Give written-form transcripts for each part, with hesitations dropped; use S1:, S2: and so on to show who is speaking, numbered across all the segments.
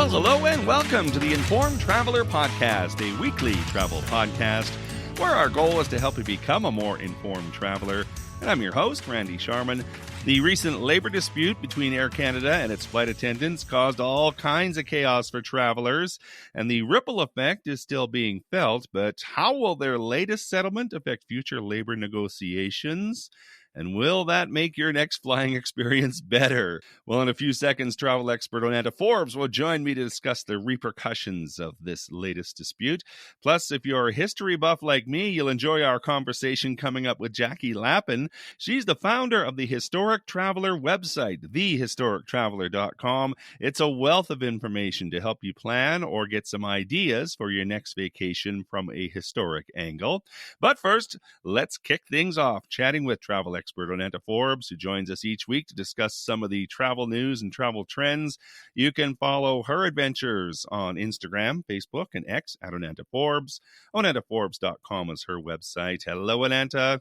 S1: Well, hello and welcome to the Informed Traveler Podcast, a weekly travel podcast where our goal is to help you become a more informed traveler. And I'm your host, Randy Sharman. The recent labor dispute between Air Canada and its flight attendants caused all kinds of chaos for travelers, and the ripple effect is still being felt. But how will their latest settlement affect future labor negotiations? And will that make your next flying experience better? Well, in a few seconds, travel expert Onanta Forbes will join me to discuss the repercussions of this latest dispute. Plus, if you're a history buff like me, you'll enjoy our conversation coming up with Jackie Lappin. She's the founder of the Historic Traveler website, thehistorictraveler.com. It's a wealth of information to help you plan or get some ideas for your next vacation from a historic angle. But first, let's kick things off chatting with travel expert Onanta Forbes, who joins us each week to discuss some of the travel news and travel trends. You can follow her adventures on Instagram, Facebook, and X at Onanta Forbes. OnantaForbes.com is her website. Hello, Onanta.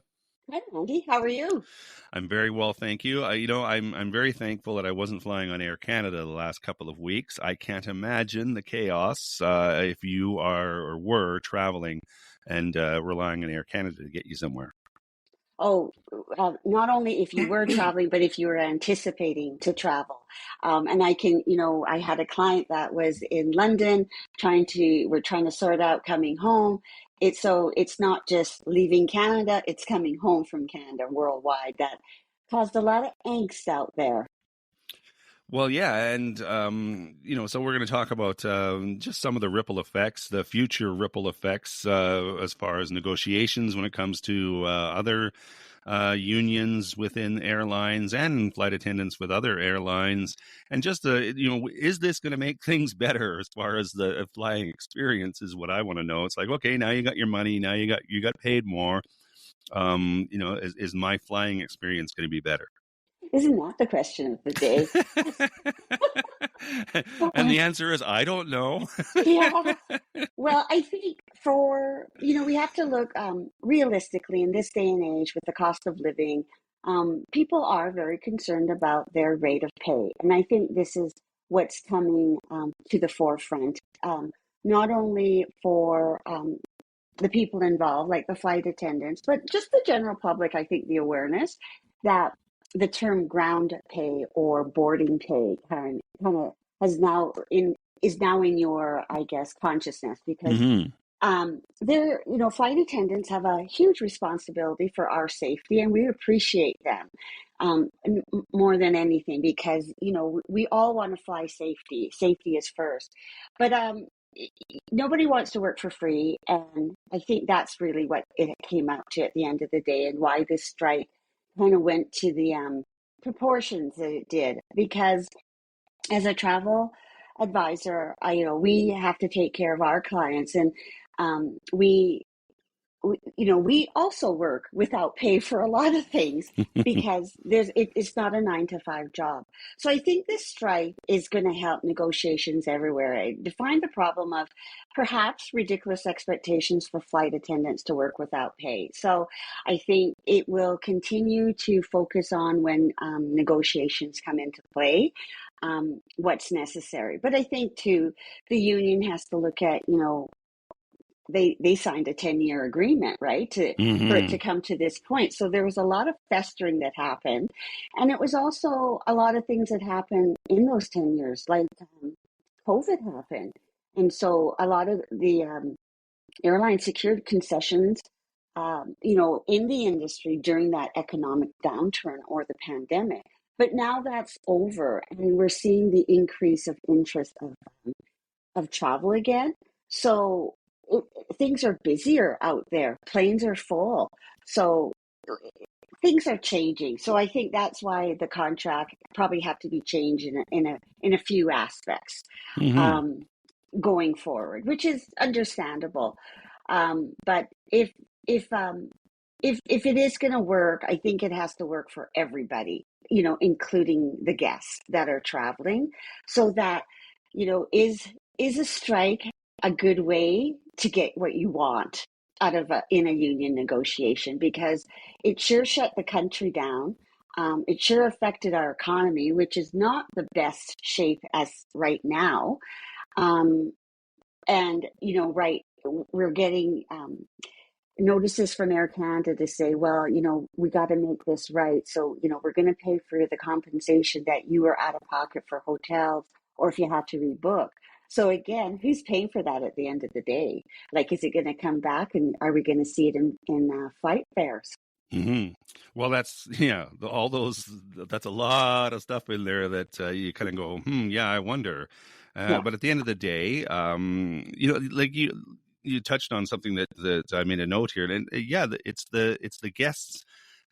S2: Hi, Randy. How are you?
S1: I'm very well, thank you. I'm very thankful that I wasn't flying on Air Canada the last couple of weeks. I can't imagine the chaos if you are or were traveling and relying on Air Canada to get you somewhere.
S2: Oh, not only if you were traveling, but if you were anticipating to travel. And I had a client that was in London we're trying to sort out coming home. It's not just leaving Canada, it's coming home from Canada worldwide. That caused a lot of angst out there.
S1: Well, yeah, and, so we're going to talk about just some of the ripple effects, the future ripple effects as far as negotiations when it comes to other unions within airlines and flight attendants with other airlines. And just, is this going to make things better as far as the flying experience is what I want to know. It's like, okay, now you got your money, now you got paid more. Is my flying experience going to be better?
S2: Isn't that the question of the day?
S1: And the answer is, I don't know.
S2: Yeah. Well, I think we have to look realistically in this day and age with the cost of living. People are very concerned about their rate of pay. And I think this is what's coming to the forefront, not only for the people involved, like the flight attendants, but just the general public. I think the awareness that the term ground pay or boarding pay kind of is now in your, I guess, consciousness, because flight attendants have a huge responsibility for our safety, and we appreciate them more than anything, because we all want to fly safety. Safety is first, but nobody wants to work for free, and I think that's really what it came out to at the end of the day, and why this strike kind of went to the proportions that it did. Because as a travel advisor, we have to take care of our clients, and we also work without pay for a lot of things because it's not a 9-to-5 job. So I think this strike is going to help negotiations everywhere. I define the problem of perhaps ridiculous expectations for flight attendants to work without pay. So I think it will continue to focus on when negotiations come into play, what's necessary. But I think too, the union has to look at, they signed a 10-year agreement, right, for it to come to this point. So there was a lot of festering that happened. And it was also a lot of things that happened in those 10 years, like COVID happened. And so a lot of the airlines secured concessions, in the industry during that economic downturn or the pandemic. But now that's over, and we're seeing the increase of interest of travel again. So things are busier out there. Planes are full. So things are changing. So I think that's why the contract probably have to be changed in a few aspects going forward, which is understandable. But if it is going to work, I think it has to work for everybody, including the guests that are traveling, so that, is a strike a good way to get what you want out of in a union negotiation? Because it sure shut the country down. It sure affected our economy, which is not the best shape as right now. Um, and, right, we're getting notices from Air Canada to say, well, we got to make this right. So, we're going to pay for the compensation that you are out of pocket for hotels or if you have to rebook. So again, who's paying for that at the end of the day? Like, is it going to come back, and are we going to see it in flight fares?
S1: Well, that's all those. That's a lot of stuff in there that you kind of go, yeah, I wonder.
S2: Yeah.
S1: But at the end of the day, like you touched on something that I made a note here, and it's the guests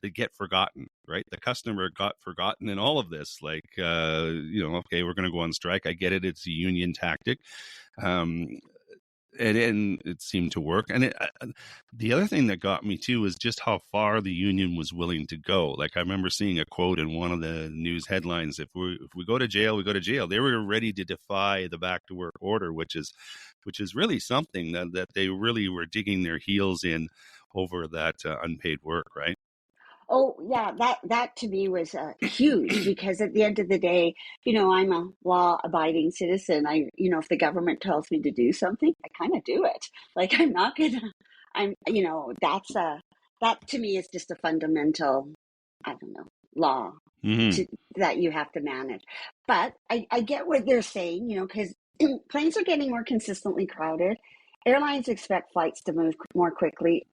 S1: that get forgotten, right? The customer got forgotten in all of this. Like, okay, we're going to go on strike. I get it; it's a union tactic. Um, and it seemed to work. And the other thing that got me too was just how far the union was willing to go. Like, I remember seeing a quote in one of the news headlines: "If we go to jail, we go to jail." They were ready to defy the back to work order, which is really something that they really were digging their heels in over that unpaid work, right?
S2: Oh, yeah, that to me was huge because at the end of the day, I'm a law-abiding citizen. If the government tells me to do something, I kind of do it. Like, I'm not gonna, that to me is just a fundamental, I don't know, law
S1: Mm-hmm.
S2: to that you have to manage. But I get what they're saying, because planes are getting more consistently crowded. Airlines expect flights to move more quickly.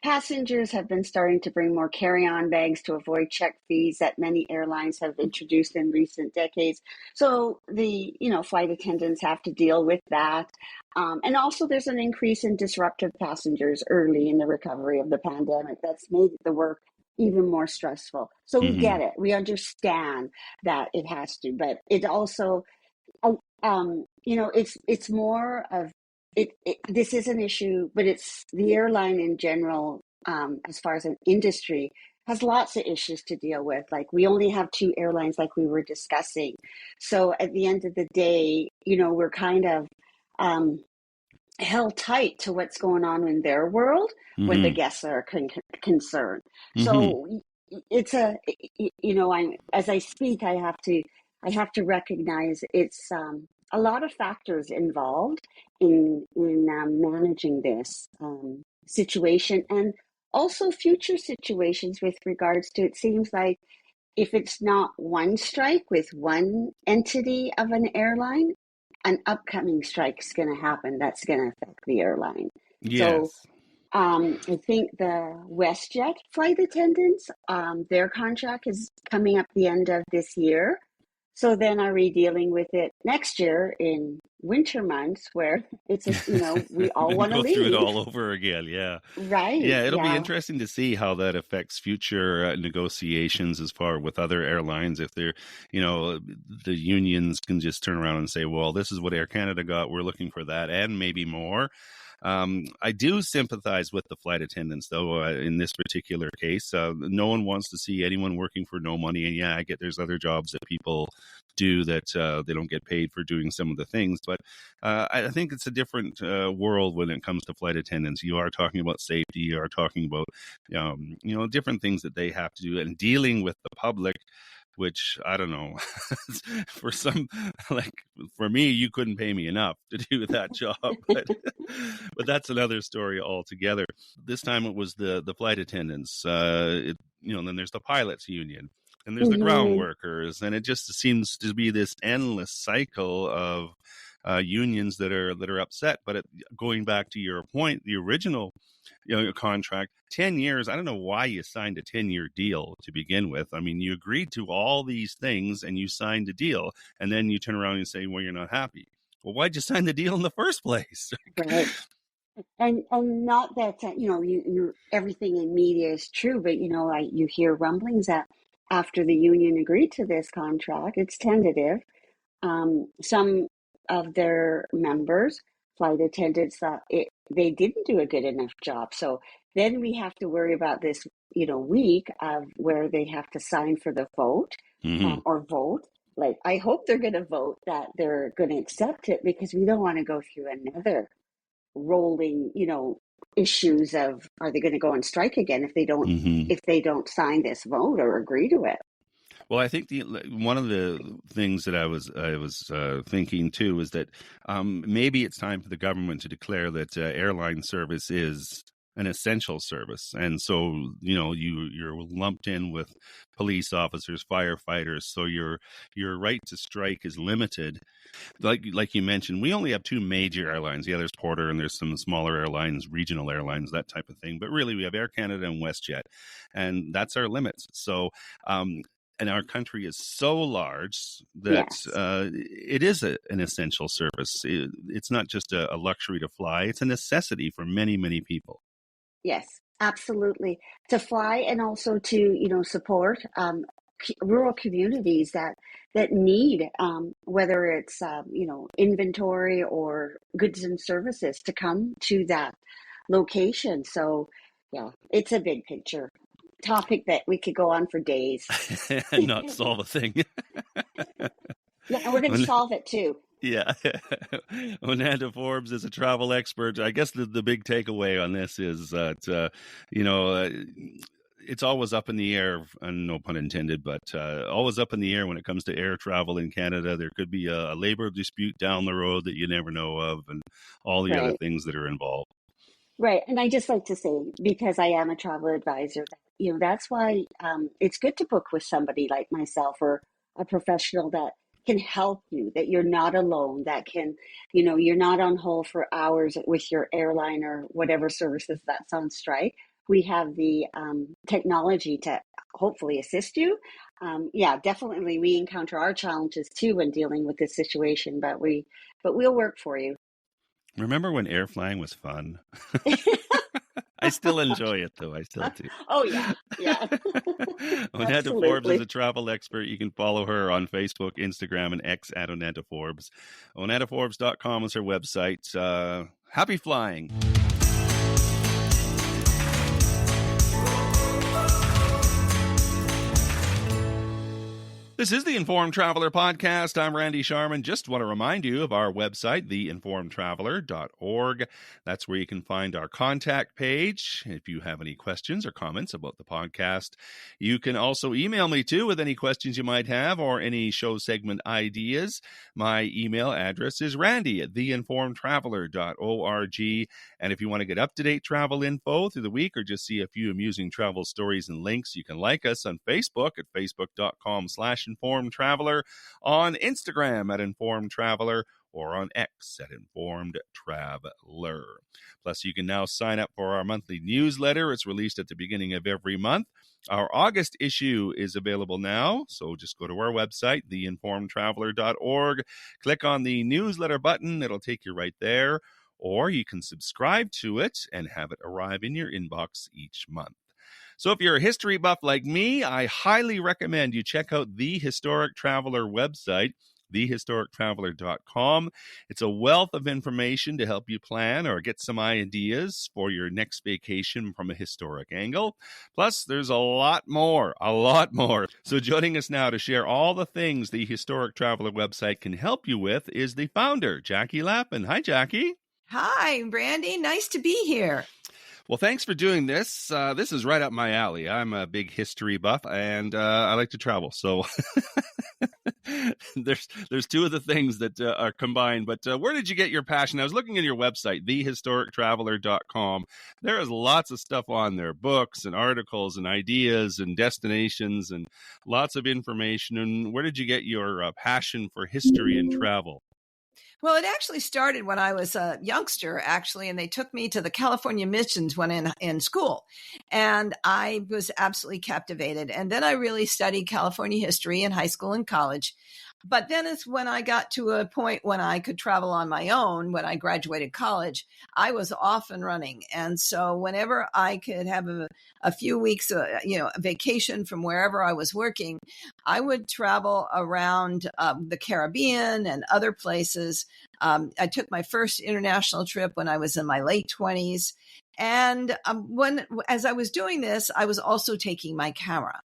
S2: Passengers have been starting to bring more carry-on bags to avoid check fees that many airlines have introduced in recent decades. So the flight attendants have to deal with that. And also there's an increase in disruptive passengers early in the recovery of the pandemic that's made the work even more stressful. So we
S1: Mm-hmm.
S2: get it. We understand that it has to, but it also, it's more of it. This is an issue, but it's the airline in general, as far as an industry, has lots of issues to deal with. Like, we only have two airlines, like we were discussing. So at the end of the day, we're kind of um, held tight to what's going on in their world when the
S1: Mm-hmm.
S2: guests are concerned.
S1: Mm-hmm.
S2: So it's I as I speak, I have to recognize it's a lot of factors involved in managing this situation, and also future situations with regards to, it seems like, if it's not one strike with one entity of an airline, an upcoming strike is going to happen that's going to affect the airline. So
S1: Yes.
S2: I think the WestJet flight attendants, their contract is coming up the end of this year. So then are we dealing with it next year in winter months where we all
S1: And
S2: want to
S1: go through it
S2: leave?
S1: all over again. Yeah.
S2: Right.
S1: Yeah, it'll be
S2: Yeah.
S1: interesting to see how that affects future negotiations as far with other airlines. If they're, the unions can just turn around and say, well, this is what Air Canada got. We're looking for that and maybe more. I do sympathize with the flight attendants, though, in this particular case. No one wants to see anyone working for no money. And yeah, I get there's other jobs that people do that they don't get paid for doing some of the things. But I think it's a different world when it comes to flight attendants. You are talking about safety. You are talking about, different things that they have to do and dealing with the public, which I don't know. For some, like for me, you couldn't pay me enough to do that job, but that's another story altogether. This time it was the flight attendants. And then there's the pilots union, and there's the ground
S2: Hmm.
S1: workers, and it just seems to be this endless cycle of unions that are upset. But going back to your point, the original contract, 10 years, I don't know why you signed a 10-year deal to begin with. I mean, you agreed to all these things and you signed a deal, and then you turn around and say, well, you're not happy. Well, why'd you sign the deal in the first place?
S2: Right. And not that you everything in media is true, but you hear rumblings that after the union agreed to this contract, it's tentative. Some of their members, flight attendants, thought they didn't do a good enough job. So then we have to worry about this, week of where they have to sign for the vote,
S1: Mm-hmm.
S2: or vote. Like, I hope they're going to vote that they're going to accept it, because we don't want to go through another rolling, issues of, are they going to go on strike again if they don't
S1: Mm-hmm.
S2: sign this vote or agree to it?
S1: Well, I think one of the things that I was thinking too is that maybe it's time for the government to declare that airline service is an essential service, and so you're lumped in with police officers, firefighters, so your right to strike is limited. Like you mentioned, we only have two major airlines. Yeah, there's Porter and there's some smaller airlines, regional airlines, that type of thing. But really, we have Air Canada and WestJet, and that's our limits. So, and our country is so large that
S2: Yes.
S1: it is an essential service. It's not just a luxury to fly; it's a necessity for many, many people.
S2: Yes, absolutely. To fly and also to, support rural communities that need, whether it's, inventory or goods and services to come to that location. So, yeah, it's a big picture topic that we could go on for days.
S1: And not solve a thing.
S2: Yeah, and we're going to solve it too.
S1: Yeah. Onanda Forbes is a travel expert. I guess the big takeaway on this is that, you know, uh, it's always up in the air, and no pun intended, but always up in the air when it comes to air travel in Canada. There could be a labor dispute down the road that you never know of, and all the other
S2: Right.
S1: things that are involved.
S2: Right. And I just like to say, because I am a travel advisor, that, that's why it's good to book with somebody like myself or a professional that can help you, that you're not alone, that can, you're not on hold for hours with your airline or whatever services that's on strike. We have the technology to hopefully assist you. Yeah, definitely. We encounter our challenges too when dealing with this situation, but we'll work for you.
S1: Remember when air flying was fun? I still enjoy it, though. I still do.
S2: Oh yeah, yeah,
S1: Onanta Forbes is a
S2: absolutely.
S1: travel expert. You can follow her on Facebook, Instagram, and X at Onanta Forbes. OnantaForbes.com is her website. Happy flying. This is the Informed Traveler Podcast. I'm Randy Sharman. Just want to remind you of our website, theinformedtraveler.org. That's where you can find our contact page. If you have any questions or comments about the podcast, you can also email me too with any questions you might have or any show segment ideas. My email address is randy@theinformedtraveler.org. And if you want to get up-to-date travel info through the week or just see a few amusing travel stories and links, you can like us on Facebook at facebook.com/Informed Traveler, on Instagram at Informed Traveler, or on X at Informed Traveler. Plus, you can now sign up for our monthly newsletter. It's released at the beginning of every month. Our August issue is available now, so just go to our website, theinformedtraveler.org, click on the newsletter button. It'll take you right there, or you can subscribe to it and have it arrive in your inbox each month. So if you're a history buff like me, I highly recommend you check out the Historic Traveler website, thehistorictraveler.com. It's a wealth of information to help you plan or get some ideas for your next vacation from a historic angle. Plus, there's a lot more, a lot more. So joining us now to share all the things the Historic Traveler website can help you with is the founder, Jackie Lappin. Hi, Jackie.
S3: Hi, Brandy. Nice to be here.
S1: Well, thanks for doing this. This is right up my alley. I'm a big history buff, and I like to travel. So there's two of the things that are combined. But where did you get your passion? I was looking at your website, thehistorictraveler.com. There is lots of stuff on there, books and articles and ideas and destinations and lots of information. And where did you get your passion for history and travel?
S3: Well, it actually started when I was a youngster, actually, and they took me to the California missions when in school. And I was absolutely captivated. And then I really studied California history in high school and college. But then it's when I got to a point when I could travel on my own, when I graduated college, I was off and running. And so whenever I could have a few weeks, a vacation from wherever I was working, I would travel around the Caribbean and other places. I took my first international trip when I was in my late 20s. And as I was doing this, I was also taking my camera.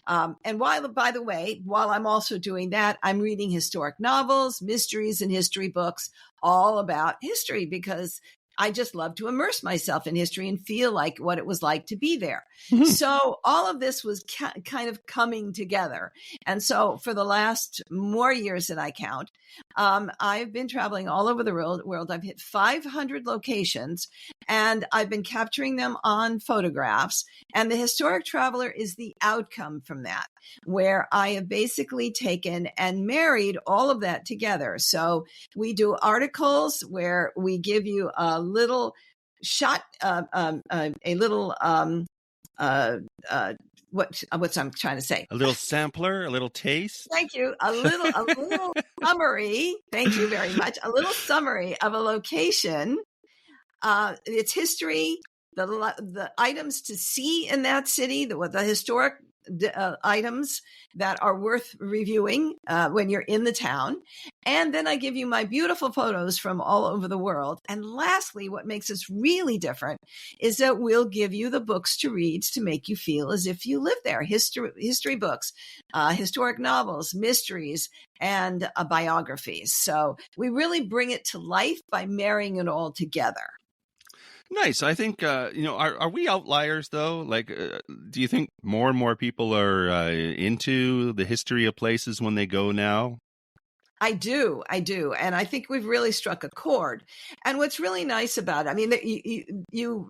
S3: And by the way, while I'm also doing that, I'm reading historic novels, mysteries, and history books all about history because I just love to immerse myself in history and feel like what it was like to be there.
S1: Mhm.
S3: So all of this was kind of coming together. And so for the last more years than I count, I've been traveling all over the world. I've hit 500 locations and I've been capturing them on photographs. And the Historic Traveler is the outcome from that, where I have basically taken and married all of that together. So we do articles where we give you a little shot, what's I'm trying to say?
S1: A little sampler, a little taste.
S3: Thank you. A little summary. Thank you very much. A little summary of a location, its history, the items to see in that city, the historic items that are worth reviewing when you're in the town. And then I give you my beautiful photos from all over the world. And lastly, what makes us really different is that we'll give you the books to read to make you feel as if you live there. History books, historic novels, mysteries, and biographies. So we really bring it to life by marrying it all together.
S1: Nice. I think, are we outliers though? Like, do you think more and more people are into the history of places when they go now?
S3: I do. And I think we've really struck a chord. And what's really nice about it, I mean,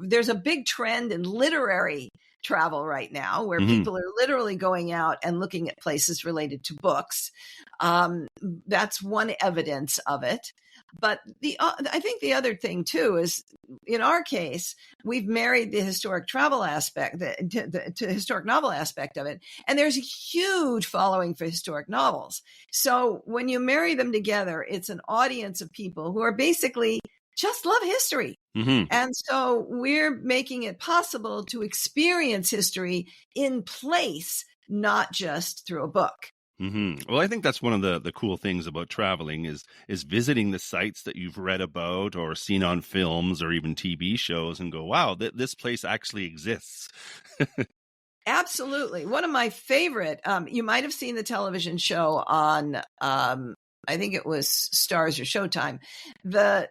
S3: there's a big trend in literary travel right now where people are literally going out and looking at places related to books. That's one evidence of it. But I think the other thing too is, in our case, we've married the historic travel aspect to historic novel aspect of it, and there's a huge following for historic novels. So when you marry them together, it's an audience of people who are basically just love history.
S1: Mm-hmm.
S3: And so we're making it possible to experience history in place, not just through a book.
S1: Mm-hmm. Well, I think that's one of the cool things about traveling is visiting the sites that you've read about or seen on films or even TV shows and go, wow, this place actually exists.
S3: Absolutely. One of my favorite, you might have seen the television show on, I think it was Starz or Showtime, the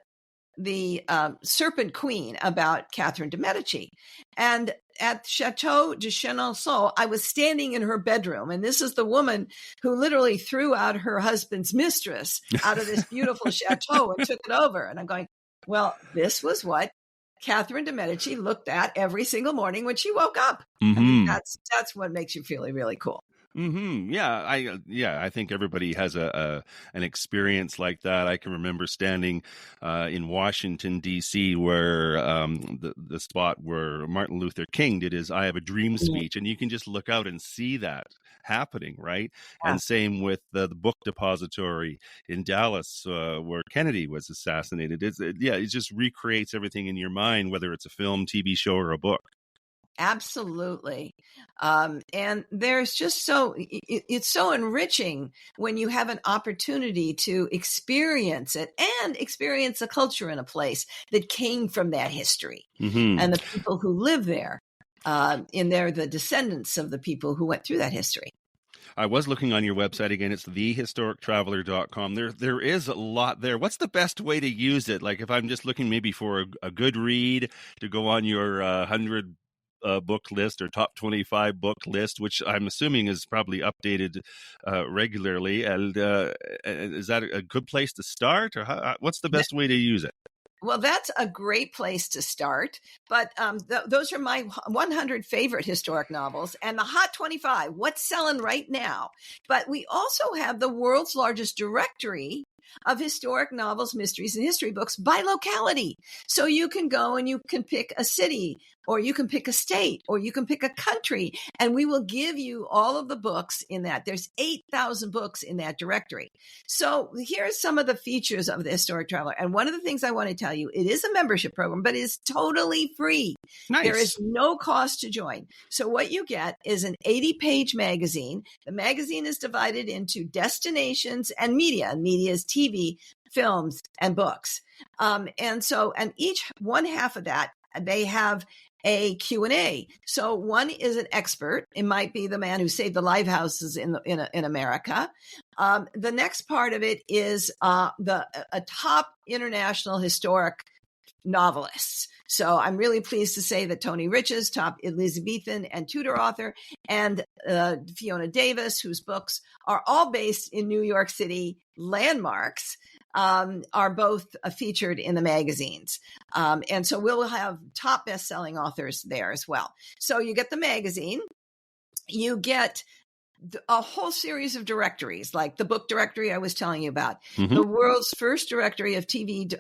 S3: Serpent Queen about Catherine de Medici. And at Chateau de Chenonceau, I was standing in her bedroom. And this is the woman who literally threw out her husband's mistress out of this beautiful chateau and took it over. And I'm going, well, this was what Catherine de Medici looked at every single morning when she woke up.
S1: Mm-hmm.
S3: I mean, that's what makes you feel really cool.
S1: Mm-hmm. Yeah, I think everybody has an experience like that. I can remember standing in Washington D.C. where the spot where Martin Luther King did his "I Have a Dream" speech, and you can just look out and see that happening, right? Yeah. And same with the book depository in Dallas where Kennedy was assassinated. It just recreates everything in your mind, whether it's a film, TV show, or a book.
S3: Absolutely. And there's just it's so enriching when you have an opportunity to experience it and experience a culture in a place that came from that history. Mm-hmm. And the people who live there, they're the descendants of the people who went through that history.
S1: I was looking on your website again. It's thehistorictraveler.com. There is a lot there. What's the best way to use it? Like if I'm just looking maybe for a good read to go on your 100 book list or top 25 book list, which I'm assuming is probably updated regularly. And is that a good place to start, or what's the best way to use it?
S3: Well, that's a great place to start. But those are my 100 favorite historic novels and the Hot 25, what's selling right now. But we also have the world's largest directory of historic novels, mysteries, and history books by locality. So you can go and you can pick a city, or you can pick a state, or you can pick a country, and we will give you all of the books in that. There's 8,000 books in that directory. So here's some of the features of the Historic Traveler. And one of the things I want to tell you, it is a membership program, but it is totally free.
S1: Nice.
S3: There is no cost to join. So what you get is an 80-page magazine. The magazine is divided into destinations and media. And media is TV, films, and books. And each one half of that, they have a Q&A. So one is an expert. It might be the man who saved the lighthouses in America. The next part of it is a top international historic novelists. So I'm really pleased to say that Tony Riches, top Elizabethan and Tudor author, and Fiona Davis, whose books are all based in New York City landmarks, are both featured in the magazines. And so we'll have top best-selling authors there as well. So you get the magazine, you get a whole series of directories, like the book directory I was telling you about, the world's first directory of TV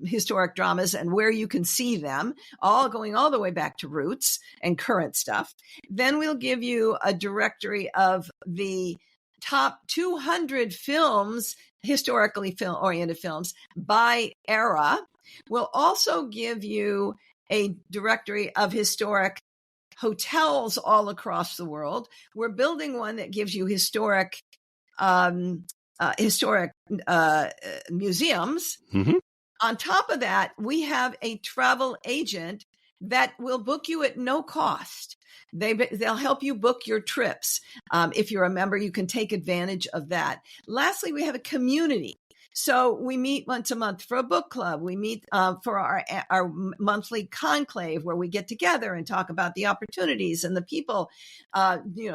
S3: historic dramas and where you can see them, all going all the way back to roots and current stuff. Then we'll give you a directory of the top 200 films, historically oriented films by era. We'll also give you a directory of historic hotels all across the world. We're building one that gives you historic museums. On top of that, we have a travel agent that will book you at no cost. They'll help you book your trips. If you're a member, you can take advantage of that. Lastly, we have a community. So we meet once a month for a book club. We meet for our monthly conclave where we get together and talk about the opportunities and the people,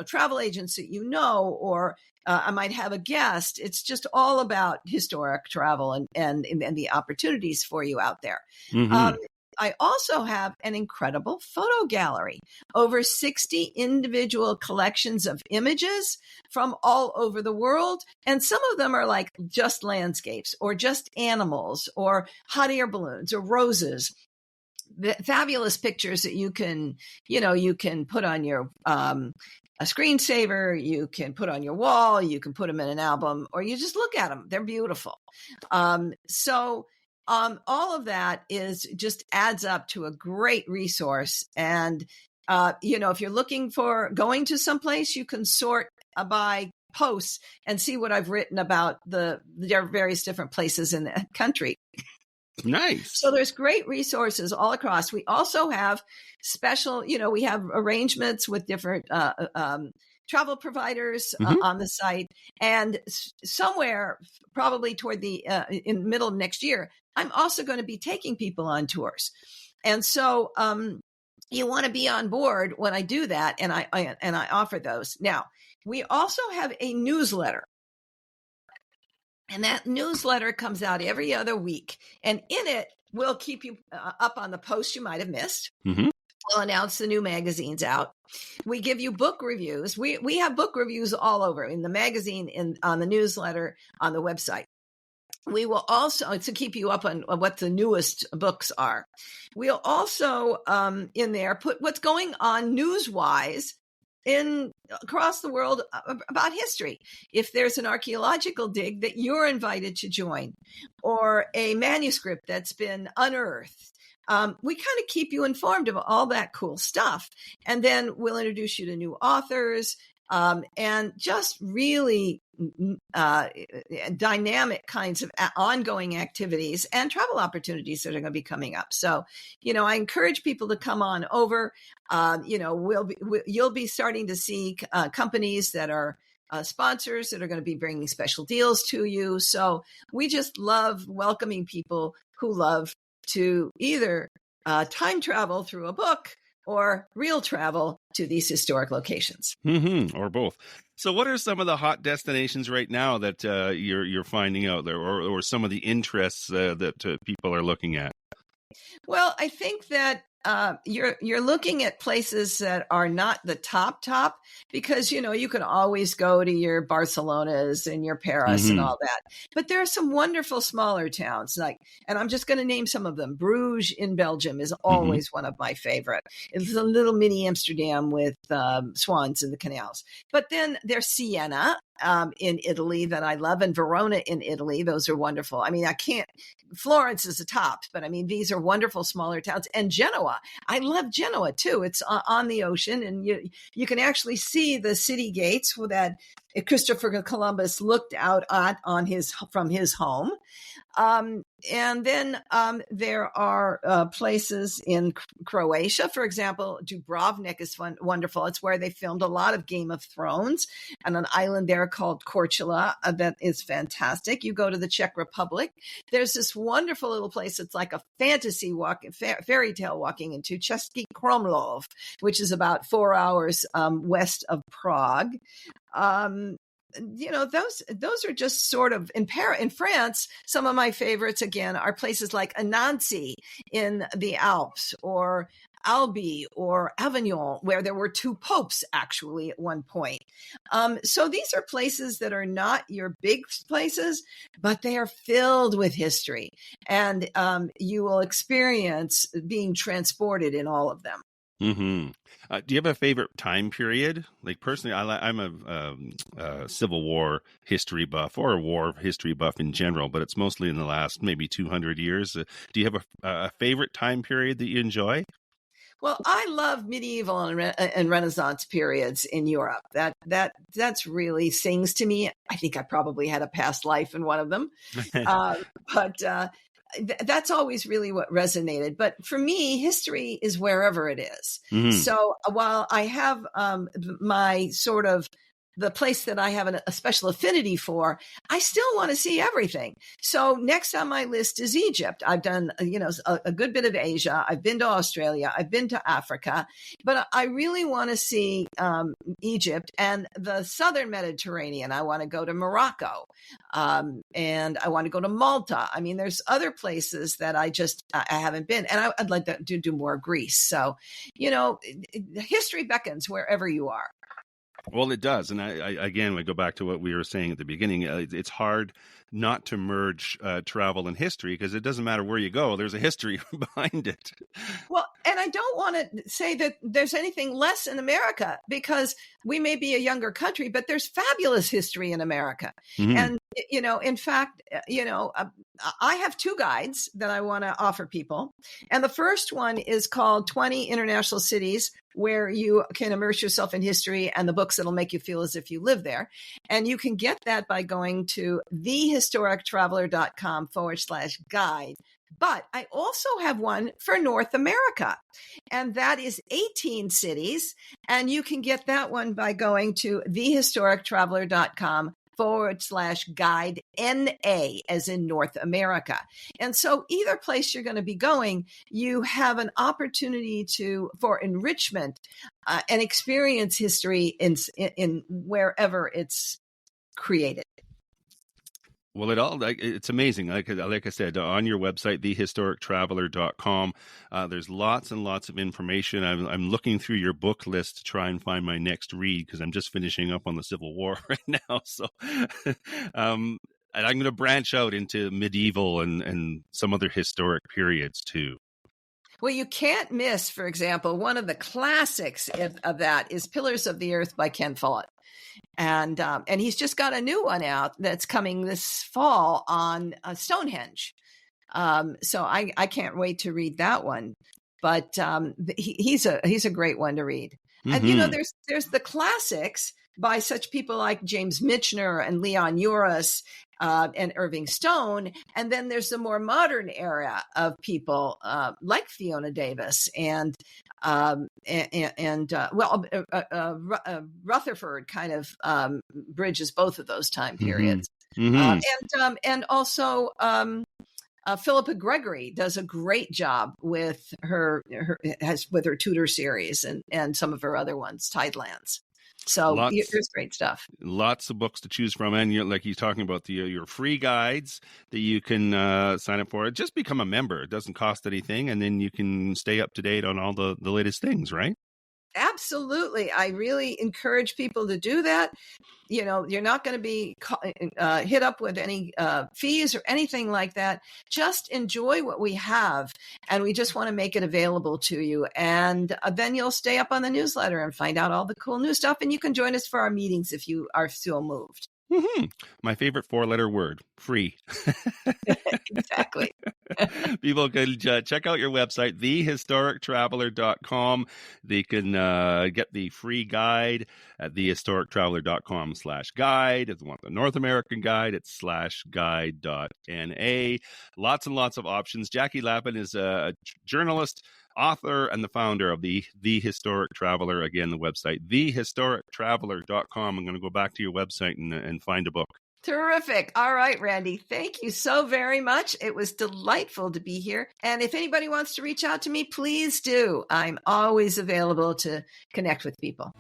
S3: travel agents that you know, or I might have a guest. It's just all about historic travel and the opportunities for you out there. I also have an incredible photo gallery, over 60 individual collections of images from all over the world. And some of them are like just landscapes or just animals or hot air balloons or roses. The fabulous pictures that you can put on your a screensaver, you can put on your wall, you can put them in an album, or you just look at them. They're beautiful. All of that just adds up to a great resource. And, if you're looking for going to someplace, you can sort by posts and see what I've written about the various different places in the country.
S1: Nice.
S3: So there's great resources all across. We also have special, we have arrangements with different travel providers on the site. And somewhere probably toward in the middle of next year, I'm also going to be taking people on tours. And so you want to be on board when I do that. And I offer those. Now, we also have a newsletter. And that newsletter comes out every other week. And in it, we'll keep you up on the posts you might have missed. We'll announce the new magazines out. We give you book reviews. We have book reviews all over in the magazine, on the newsletter, on the website. We will also, to keep you up on what the newest books are, we'll also in there put what's going on news-wise across the world about history. If there's an archaeological dig that you're invited to join, or a manuscript that's been unearthed, we kind of keep you informed of all that cool stuff. And then we'll introduce you to new authors and just really dynamic kinds of ongoing activities and travel opportunities that are going to be coming up. So, I encourage people to come on over. You'll be starting to see companies that are sponsors that are going to be bringing special deals to you. So we just love welcoming people who love to either time travel through a book or real travel to these historic locations.
S1: Or both. So what are some of the hot destinations right now that you're finding out there, or some of the interests that people are looking at?
S3: Well, I think that you're looking at places that are not the top, because, you can always go to your Barcelonas and your Paris and all that. But there are some wonderful smaller towns, and I'm just going to name some of them. Bruges in Belgium is always one of my favorite. It's a little mini Amsterdam with swans in the canals. But then there's Siena in Italy that I love, and Verona in Italy. Those are wonderful. I mean, Florence is the top, but I mean, these are wonderful smaller towns. And Genoa. I love Genoa too. It's on the ocean, and you can actually see the city gates that Christopher Columbus looked out at from his home. And then there are places in Croatia, for example. Dubrovnik is wonderful. It's where they filmed a lot of Game of Thrones, and an island there called Korčula that is fantastic. You go to the Czech Republic. There's this wonderful little place. It's like a fantasy fairy tale walking into Český Krumlov, which is about 4 hours west of Prague. Those are just sort of in France. Some of my favorites again are places like Annecy in the Alps, or Albi or Avignon, where there were 2 popes actually at one point. So these are places that are not your big places, but they are filled with history, and you will experience being transported in all of them.
S1: Mm-hmm. Do you have a favorite time period? Like personally, I'm a Civil War history buff, or a war history buff in general, but it's mostly in the last maybe 200 years. Do you have a favorite time period that you enjoy?
S3: Well, I love medieval and Renaissance periods in Europe. That's really sings to me. I think I probably had a past life in one of them, but that's always really what resonated. But for me, history is wherever it is. Mm-hmm. So while I have my sort of the place that I have a special affinity for, I still want to see everything. So next on my list is Egypt. I've done, a good bit of Asia. I've been to Australia. I've been to Africa, but I really want to see Egypt and the Southern Mediterranean. I want to go to Morocco, and I want to go to Malta. I mean, there's other places that I haven't been, and I'd like to do more Greece. So, history beckons wherever you are.
S1: Well, it does. And I again, we go back to what we were saying at the beginning. It's hard not to merge travel and history, because it doesn't matter where you go. There's a history behind it.
S3: Well, and I don't want to say that there's anything less in America, because we may be a younger country, but there's fabulous history in America. Mm-hmm. And, in fact, I have 2 guides that I want to offer people. And the first one is called 20 International Cities Where You Can Immerse Yourself in History, and the books that'll make you feel as if you live there. And you can get that by going to thehistorictraveler.com/guide. But I also have one for North America, and that is 18 cities. And you can get that one by going to thehistorictraveler.com/guide NA, as in North America. And so either place you're going to be going, you have an opportunity for enrichment and experience history in wherever it's created.
S1: Well, it's amazing. Like I said, on your website, thehistorictraveler.com, there's lots and lots of information. I'm looking through your book list to try and find my next read, because I'm just finishing up on the Civil War right now. So, and I'm going to branch out into medieval and some other historic periods too.
S3: Well, you can't miss, for example, one of the classics of that is Pillars of the Earth by Ken Follett. And he's just got a new one out that's coming this fall on Stonehenge. So I can't wait to read that one. But he's a great one to read. Mm-hmm. And there's the classics by such people like James Michener and Leon Uris and Irving Stone. And then there's the more modern era of people like Fiona Davis and Rutherford kind of bridges both of those time periods. Mm-hmm. And also Philippa Gregory does a great job with her Tudor series and some of her other ones, Tidelands. So there's great stuff.
S1: Lots of books to choose from. And like you're talking about your free guides that you can sign up for. Just become a member. It doesn't cost anything. And then you can stay up to date on all the latest things, right?
S3: Absolutely. I really encourage people to do that. You're not going to be hit up with any fees or anything like that. Just enjoy what we have. And we just want to make it available to you. And then you'll stay up on the newsletter and find out all the cool new stuff. And you can join us for our meetings if you are so moved.
S1: My favorite four-letter word, free.
S3: Exactly.
S1: People can check out your website, thehistorictraveler.com. They can get the free guide at thehistorictraveler.com/guide. If you want the North American guide, it's /guide.na. Lots and lots of options. Jackie Lappin is a journalist, author, and the founder of the Historic Traveler. Again, the website, thehistorictraveler.com. I'm going to go back to your website and find a book.
S3: Terrific. All right, Randy. Thank you so very much. It was delightful to be here. And if anybody wants to reach out to me, please do. I'm always available to connect with people.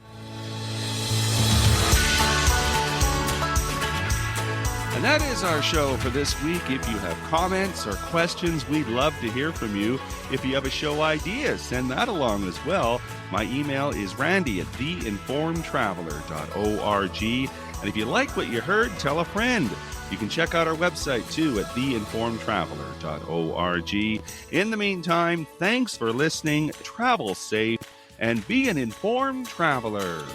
S1: And that is our show for this week. If you have comments or questions, we'd love to hear from you. If you have a show idea, send that along as well. My email is randy@theinformedtraveler.org. And if you like what you heard, tell a friend. You can check out our website too at theinformedtraveler.org. In the meantime, thanks for listening, travel safe, and be an informed traveler.